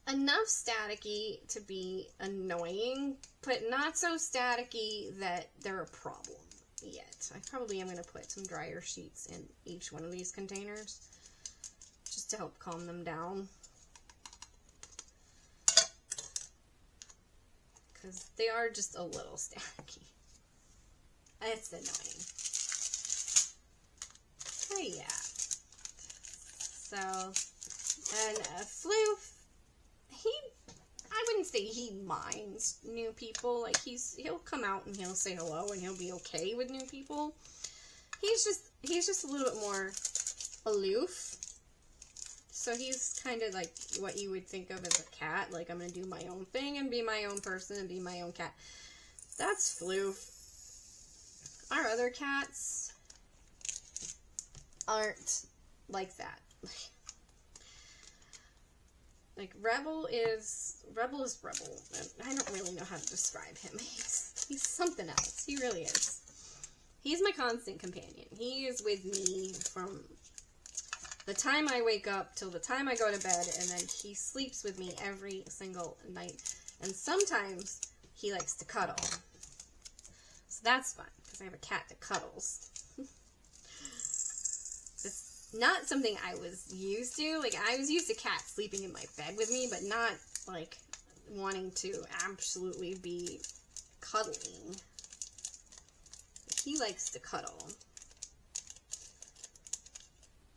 enough staticky to be annoying, but not so staticky that they're a problem yet. I probably am going to put some dryer sheets in each one of these containers just to help calm them down, because they are just a little staticky. It's annoying. Oh yeah. So, and Floof, I wouldn't say he minds new people. Like, he'll come out and he'll say hello and he'll be okay with new people. He's just a little bit more aloof. So he's kind of like what you would think of as a cat. Like, I'm going to do my own thing and be my own person and be my own cat. That's Floof. Our other cats aren't like that. Like, Rebel is Rebel. I don't really know how to describe him. He's something else. He really is. He's my constant companion. He is with me from the time I wake up till the time I go to bed, and then he sleeps with me every single night. And sometimes he likes to cuddle. So that's fun, because I have a cat that cuddles. It's not something I was used to. Like, I was used to cats sleeping in my bed with me, but not, like, wanting to absolutely be cuddling. He likes to cuddle.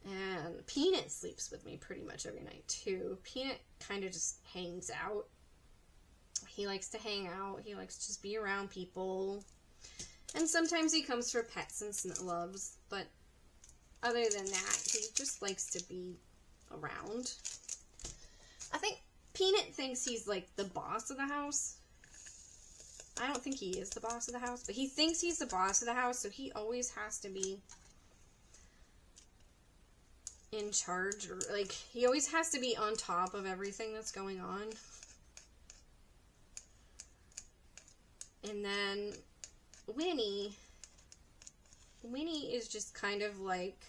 And Peanut sleeps with me pretty much every night, too. Peanut kind of just hangs out. He likes to hang out. He likes to just be around people. And sometimes he comes for pets and snubs, but other than that, he just likes to be around. I think Peanut thinks he's, like, the boss of the house. I don't think he is the boss of the house, but he thinks he's the boss of the house, so he always has to be in charge, or, like, he always has to be on top of everything that's going on. And then Winnie is just kind of like,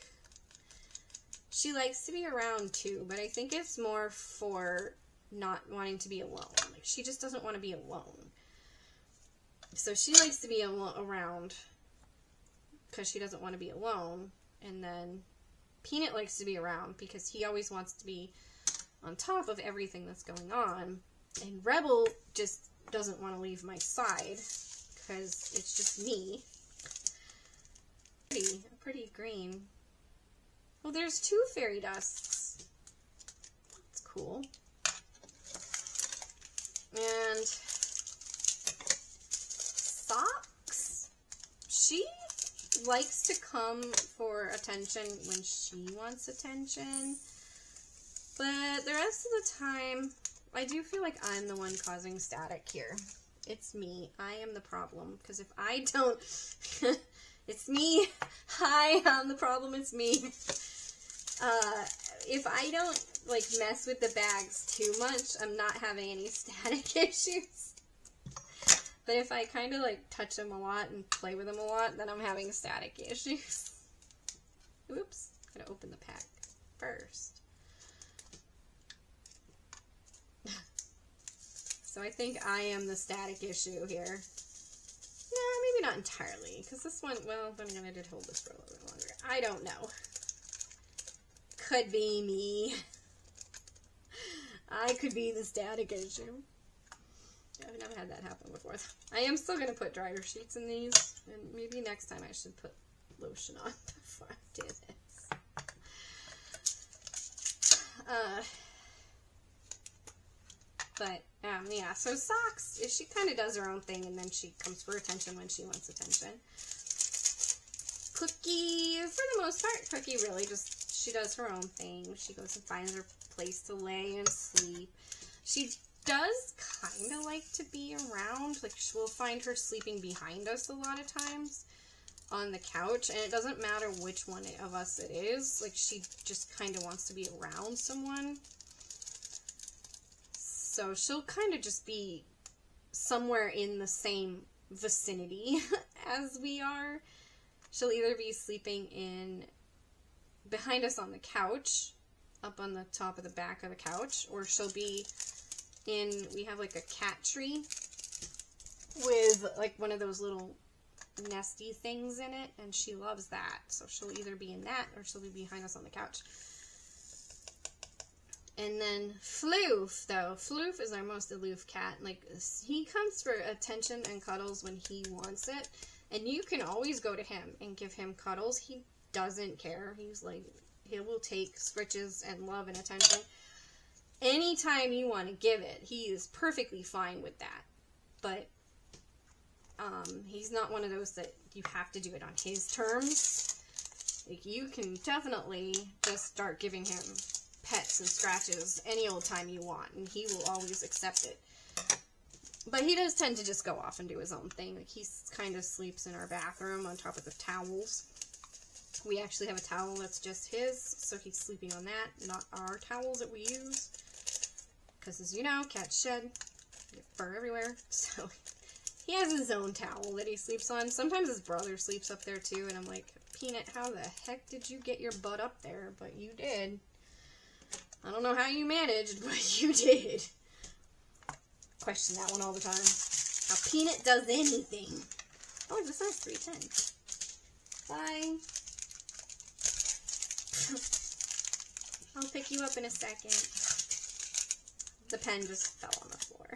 she likes to be around too, but I think it's more for not wanting to be alone. Like, she just doesn't want to be alone. So she likes to be around because she doesn't want to be alone. And then Peanut likes to be around because he always wants to be on top of everything that's going on. And Rebel just doesn't want to leave my side because it's just me. Pretty green. Well, there's 2 fairy dusts. That's cool. And Socks, she likes to come for attention when she wants attention, but the rest of the time, I do feel like I'm the one causing static here. It's me. I am the problem, because if I don't, it's me. Hi, I'm the problem, it's me. If I don't, like, mess with the bags too much, I'm not having any static issues. But if I kind of, like, touch them a lot and play with them a lot, then I'm having static issues. Oops. Gotta open the pack first. So I think I am the static issue here. No, maybe not entirely, because this one, well, then again, I did hold this for a little bit longer. I don't know. Could be me. I could be the static issue. I've never had that happen before. I am still going to put dryer sheets in these, and maybe next time I should put lotion on before I do this. Yeah, so Socks, she kind of does her own thing, and then she comes for attention when she wants attention. Cookie, for the most part, Cookie really just, she does her own thing. She goes and finds her place to lay and sleep. She does kind of like to be around. Like, we'll find her sleeping behind us a lot of times on the couch, and it doesn't matter which one of us it is. Like, she just kind of wants to be around someone. So she'll kind of just be somewhere in the same vicinity as we are. She'll either be sleeping in behind us on the couch, up on the top of the back of the couch, or she'll be in, we have like a cat tree with like one of those little nesty things in it, and she loves that. So she'll either be in that or she'll be behind us on the couch. And then Floof, though. Floof is our most aloof cat. Like, he comes for attention and cuddles when he wants it. And you can always go to him and give him cuddles. He doesn't care. He's like, he will take scritches and love and attention. Anytime you want to give it, he is perfectly fine with that. But he's not one of those that you have to do it on his terms. Like, you can definitely just start giving him pets and scratches any old time you want, and he will always accept it. But he does tend to just go off and do his own thing. Like, he kind of sleeps in our bathroom on top of the towels. We actually have a towel that's just his, so he's sleeping on that, not our towels that we use. Because, as you know, cats shed, they have fur everywhere, so he has his own towel that he sleeps on. Sometimes his brother sleeps up there too, and I'm like, Peanut, how the heck did you get your butt up there? But you did. I don't know how you managed, but you did. Question that one all the time. How Peanut does anything. Oh, this is 310. Bye. I'll pick you up in a second. The pen just fell on the floor.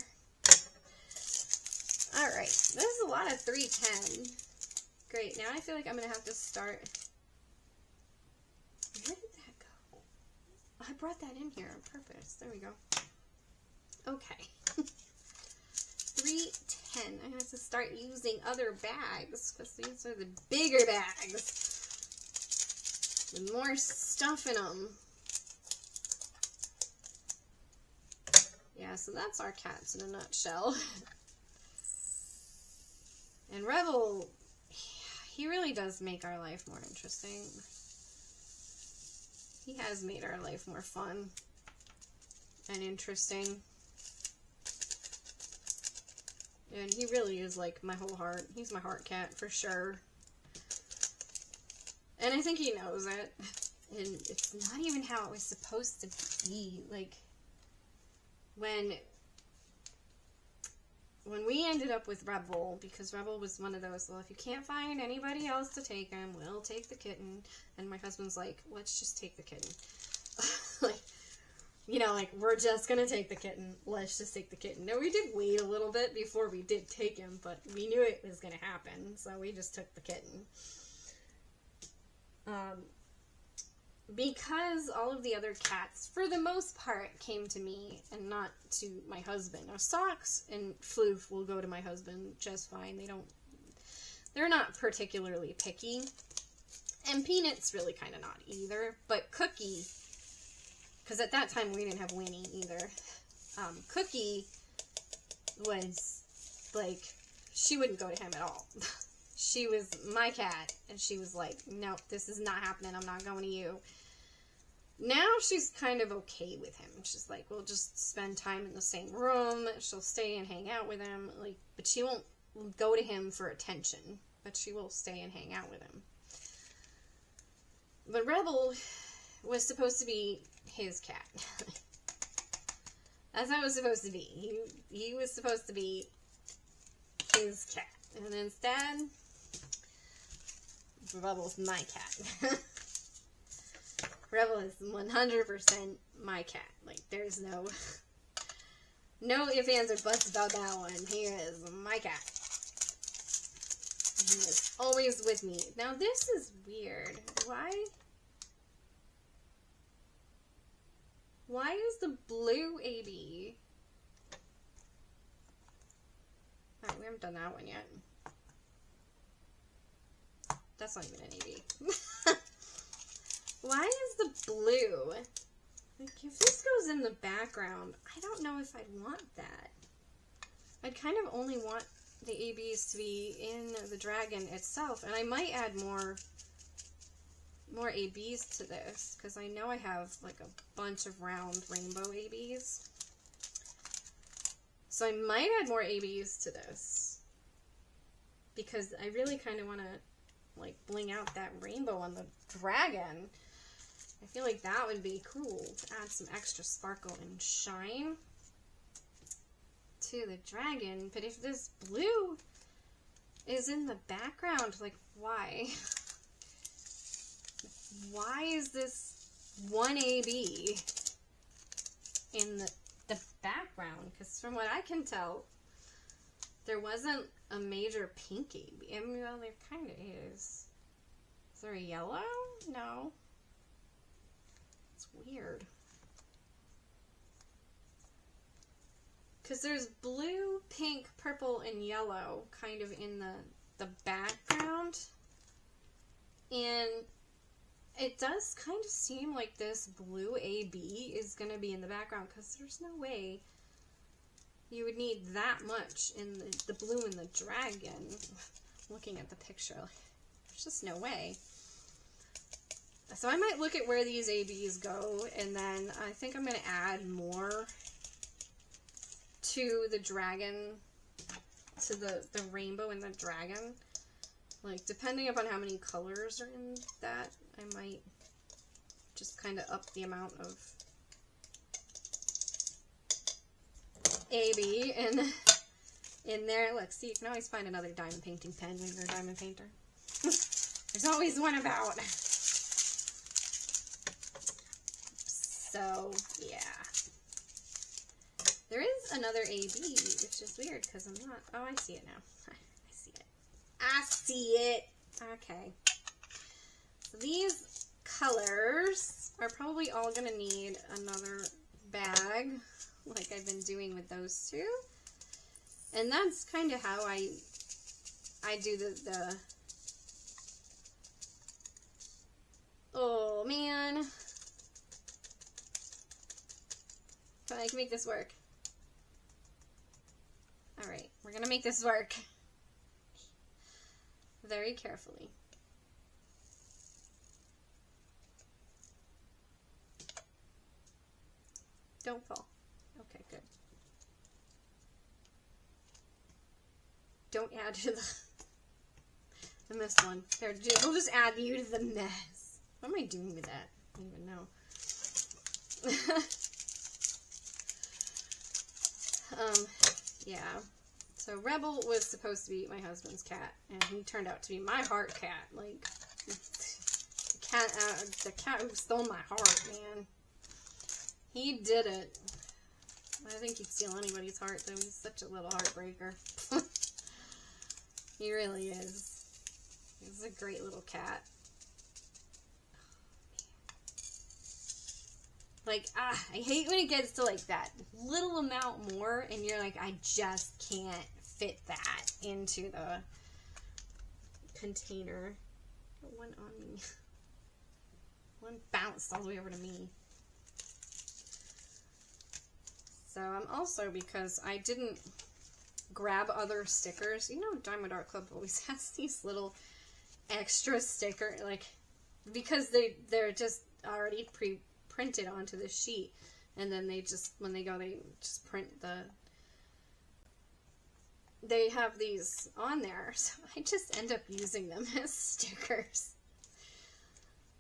Alright, this is a lot of 310. Great, now I feel like I'm going to have to start. Where did that go? I brought that in here on purpose. There we go. Okay. 310. I'm going to have to start using other bags, because these are the bigger bags. With more stuff in them. Yeah, so that's our cats in a nutshell. And Rebel, he really does make our life more interesting. He has made our life more fun and interesting. And he really is like my whole heart. He's my heart cat for sure. And I think he knows it. And it's not even how it was supposed to be. Like, when we ended up with Rebel, because Rebel was one of those, well, if you can't find anybody else to take him, we'll take the kitten. And my husband's like, let's just take the kitten. Like, you know, like, we're just gonna take the kitten. Let's just take the kitten. No, we did wait a little bit before we did take him, but we knew it was gonna happen, so we just took the kitten. Because all of the other cats, for the most part, came to me and not to my husband. Now, Socks and Floof will go to my husband just fine. They're not particularly picky. And Peanut's really kind of not either. But Cookie, because at that time we didn't have Winnie either. Cookie was, like, she wouldn't go to him at all. She was my cat, and she was like, nope, this is not happening, I'm not going to you. Now she's kind of okay with him. She's like, we'll just spend time in the same room, she'll stay and hang out with him, like, but she won't go to him for attention, but she will stay and hang out with him. But Rebel was supposed to be his cat. That's how it was supposed to be. He was supposed to be his cat. And instead, Rebel's my cat. Rebel is 100% my cat. Like, there's no ifs, ands, or buts about that one. He is my cat. He is always with me. Now, this is weird. Why is the blue AB? Alright, we haven't done that one yet. That's not even an AB. Why is the blue Like, if this goes in the background, I don't know if I'd want that. I'd kind of only want the ABs to be in the dragon itself, and I might add more ABs to this, because I know I have like a bunch of round rainbow ABs. So I might add more ABs to this, because I really kind of want to like bling out that rainbow on the dragon. I feel like that would be cool to add some extra sparkle and shine to the dragon. But if this blue is in the background, like, why? Why is this one AB in the background? Because from what I can tell, there wasn't a major pink AB. I mean, well, there kind of is. Is there a yellow? No. It's weird. Because there's blue, pink, purple, and yellow kind of in the background. And it does kind of seem like this blue AB is going to be in the background, because there's no way you would need that much in the blue in the dragon. Looking at the picture, there's just no way. So I might look at where these ABs go, and then I think I'm going to add more to the dragon, to the rainbow and the dragon. Like, depending upon how many colors are in that, I might just kind of up the amount of AB in there. Look, see, you can always find another diamond painting pen when you're a diamond painter. There's always one about. So, yeah. There is another AB, which is weird because I'm not... Oh, I see it now. I see it. I see it! Okay. So these colors are probably all going to need another bag, like I've been doing with those two. And that's kind of how I do the... Oh, man. I can make this work. Alright, we're gonna make this work. Very carefully. Don't fall. Okay, good. Don't add to the missed one. There, we'll just add you to the mess. What am I doing with that? I don't even know. Yeah. So Rebel was supposed to be my husband's cat, and he turned out to be my heart cat. Like, the cat who stole my heart, man. He did it. I think he'd steal anybody's heart, though. He's such a little heartbreaker. He really is. He's a great little cat. Like, I hate when it gets to, like, that little amount more, and you're like, I just can't fit that into the container. One on me. One bounced all the way over to me. So, I'm also, because I didn't grab other stickers, you know, Diamond Art Club always has these little extra sticker, like, because they're just already printed onto the sheet, and then they just, when they go, they just print they have these on there, so I just end up using them as stickers,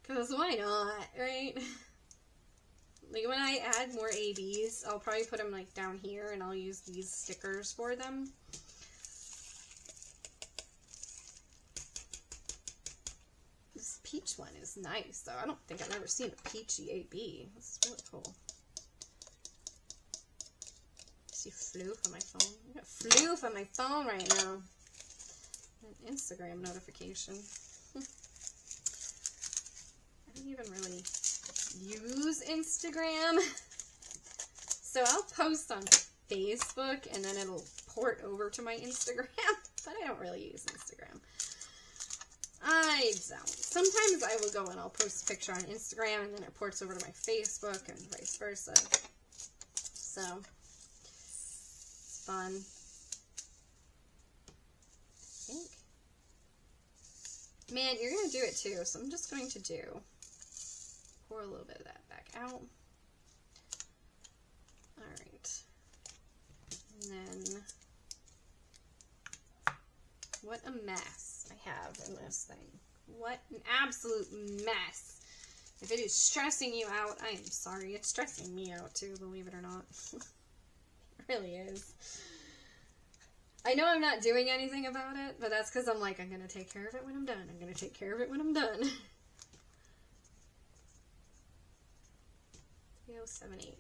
because why not, right? Like, when I add more ABs, I'll probably put them, like, down here, and I'll use these stickers for them. This peach one is nice, though. I don't think I've ever seen a peachy AB. This is really cool. I see floof on my phone. I got floof on my phone right now. An Instagram notification. I don't even really use Instagram. So I'll post on Facebook, and then it'll port over to my Instagram. But I don't really use Instagram. I don't. Sometimes I will go and I'll post a picture on Instagram and then it ports over to my Facebook and vice versa. So, it's fun. I think. Man, you're going to do it too, so I'm just going to pour a little bit of that back out. Alright. And then, what a mess I have in this thing. What an absolute mess. If it is stressing you out, I am sorry. It's stressing me out too, believe it or not. It really is. I know I'm not doing anything about it, but that's because I'm like, I'm going to take care of it when I'm done. I'm going to take care of it when I'm done. 3078.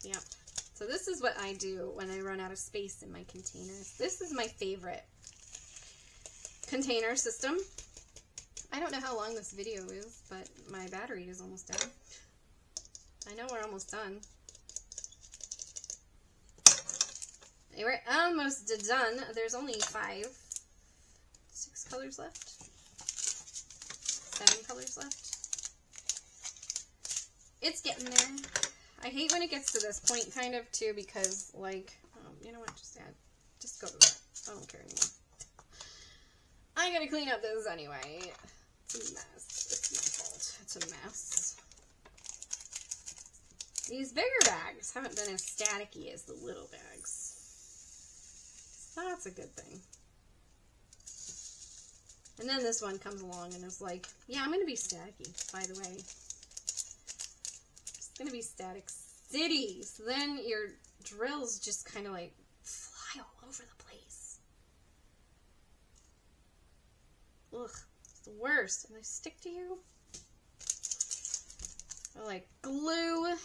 Yep. So this is what I do when I run out of space in my containers. This is my favorite container system. I don't know how long this video is, but my battery is almost done. I know we're almost done. We're almost done. There's only 6 colors left. 7 colors left. It's getting there. I hate when it gets to this point, kind of, too, because, like, you know what, just go to that. I don't care anymore. I gotta clean up this anyway. It's a mess. It's my fault. It's a mess. These bigger bags haven't been as staticky as the little bags. That's a good thing. And then this one comes along and is like, yeah, I'm gonna be staticky, by the way. It's gonna be Static City. So then your drills just kind of like fly all over the place. Ugh, it's the worst. And they stick to you. They're like glue.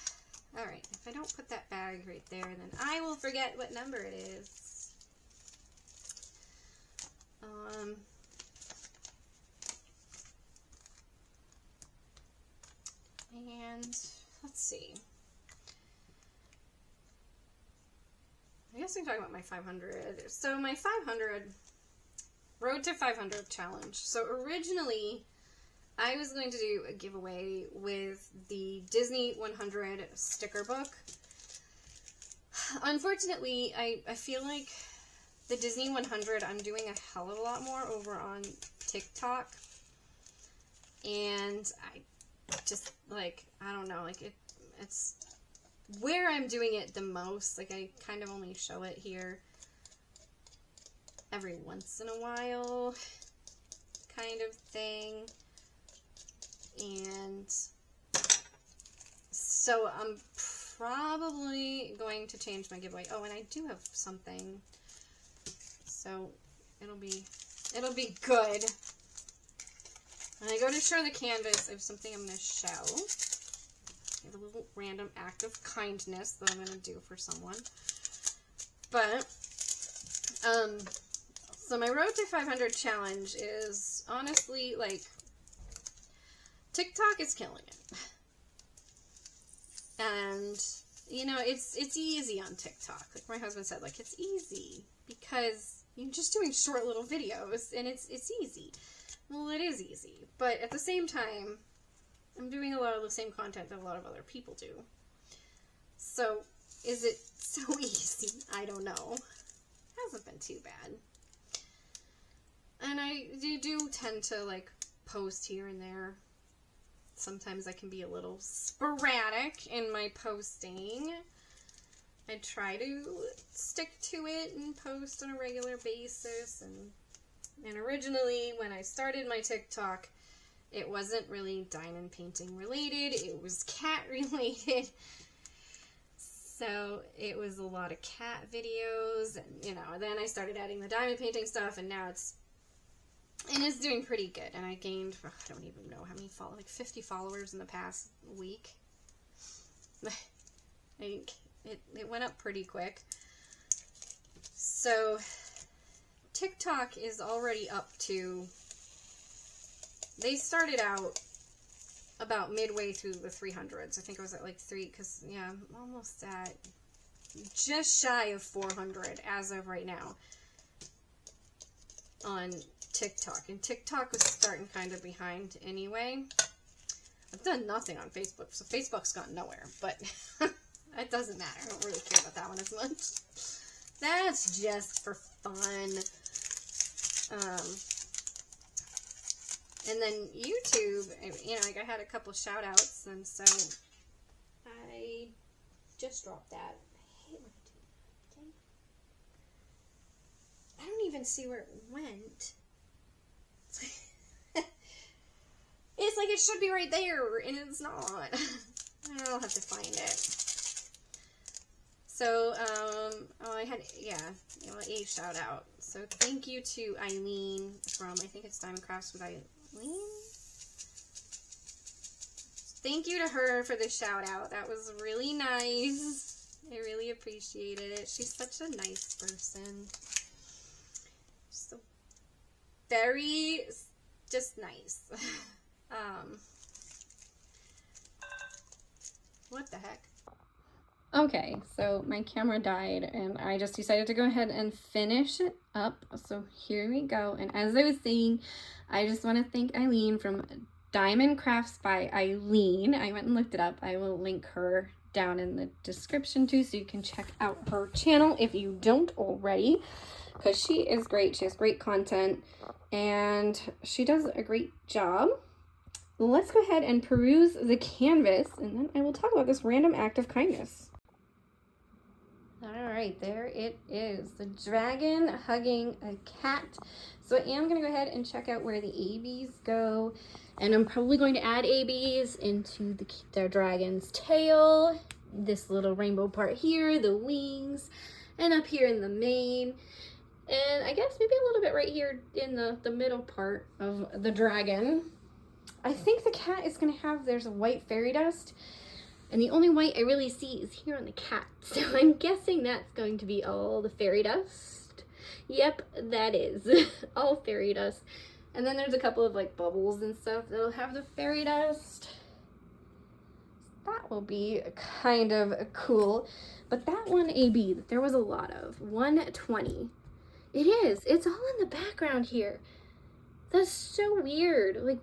Alright, if I don't put that bag right there, then I will forget what number it is. And let's see. I guess we can talk about my 500. So my 500, Road to 500 challenge. So originally, I was going to do a giveaway with the Disney 100 sticker book. Unfortunately, I feel like the Disney 100, I'm doing a hell of a lot more over on TikTok. And I just, like, I don't know, like, it's where I'm doing it the most. Like, I kind of only show it here every once in a while, kind of thing. And so I'm probably going to change my giveaway. Oh, and I do have something. So it'll be good. When I go to show the canvas, I have something I'm going to show. I have a little random act of kindness that I'm going to do for someone. But, so my Road to 500 challenge is honestly, like, TikTok is killing it. And, you know, it's easy on TikTok. Like my husband said, like, it's easy because you're just doing short little videos and it's easy. Well, it is easy, but at the same time, I'm doing a lot of the same content that a lot of other people do. So, is it so easy? I don't know. It hasn't been too bad. And I do tend to, like, post here and there. Sometimes I can be a little sporadic in my posting. I try to stick to it and post on a regular basis. And originally, when I started my TikTok, it wasn't really diamond painting related. It was cat related. So it was a lot of cat videos. And, you know, then I started adding the diamond painting stuff. And now it's doing pretty good. And I gained, I don't even know how many followers, like 50 followers in the past week. It went up pretty quick. So TikTok is already up to, they started out about midway through the 300s. I think I was at like 3, because, yeah, I'm almost at just shy of 400 as of right now. on TikTok, and TikTok was starting kind of behind anyway. I've done nothing on Facebook, so Facebook's gone nowhere, but it doesn't matter. I don't really care about that one as much. That's just for fun. And then YouTube, you know, like I had a couple shout outs, and so I just dropped that. I hate when I do that. Okay. I don't even see where it went. It's like it should be right there, and it's not. I'll have to find it. So, oh, I had, yeah, you know, a shout out. So thank you to Eileen from, I think it's Diamond Crafts with Eileen. Thank you to her for the shout out. That was really nice. I really appreciated it. She's such a nice person. So very, just nice. What the heck? Okay, so my camera died and I just decided to go ahead and finish it up. So here we go. And as I was saying, I just want to thank Eileen from Diamond Crafts by Eileen. I went and looked it up. I will link her down in the description too, so you can check out her channel if you don't already, because she is great. She has great content and she does a great job. Let's go ahead and peruse the canvas, and then I will talk about this random act of kindness. All right, there it is. The dragon hugging a cat. So I am going to go ahead and check out where the ABs go. And I'm probably going to add ABs into the dragon's tail. This little rainbow part here, the wings, and up here in the mane. And I guess maybe a little bit right here in the middle part of the dragon. I think the cat is going to have, there's a white fairy dust. And the only white I really see is here on the cat. So I'm guessing that's going to be all the fairy dust. Yep, that is all fairy dust. And then there's a couple of like bubbles and stuff that'll have the fairy dust. That will be kind of cool. But that one AB that there was a lot of, 120. It is. It's all in the background here. That's so weird. Like,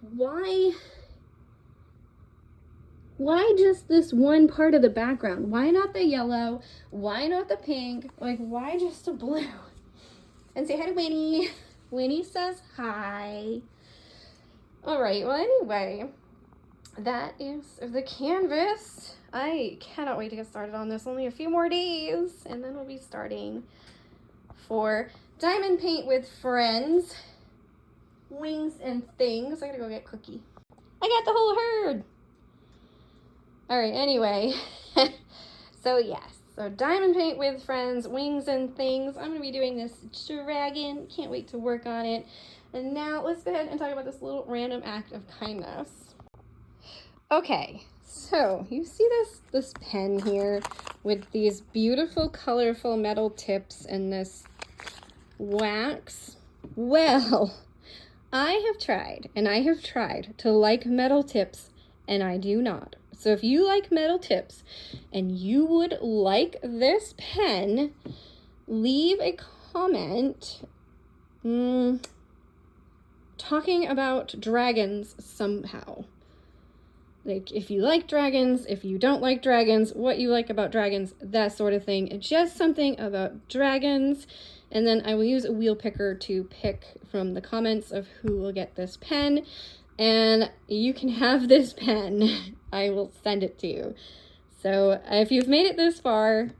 why just this one part of the background? Why not the yellow? Why not the pink? Like, why just the blue? And say hi to Winnie. Winnie says hi. All right, well, anyway, that is the canvas. I cannot wait to get started on this. Only a few more days, and then we'll be starting for Diamond Paint with Friends, Wings and Things. I gotta go get Cookie. I got the whole herd. All right, anyway, so yes, so Diamond Paint with Friends, Wings and Things. I'm going to be doing this dragon. Can't wait to work on it. And now let's go ahead and talk about this little random act of kindness. Okay, so you see this pen here with these beautiful, colorful metal tips and this wax? Well, I have tried to like metal tips, and I do not. So if you like metal tips and you would like this pen, leave a comment talking about dragons somehow. Like, if you like dragons, if you don't like dragons, what you like about dragons, that sort of thing. Just something about dragons. And then I will use a wheel picker to pick from the comments of who will get this pen. And you can have this pen. I will send it to you. So if you've made it this far,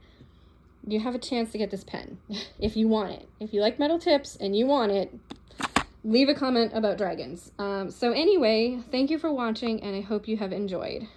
you have a chance to get this pen if you want it. If you like metal tips and you want it, leave a comment about dragons. So anyway, thank you for watching, and I hope you have enjoyed.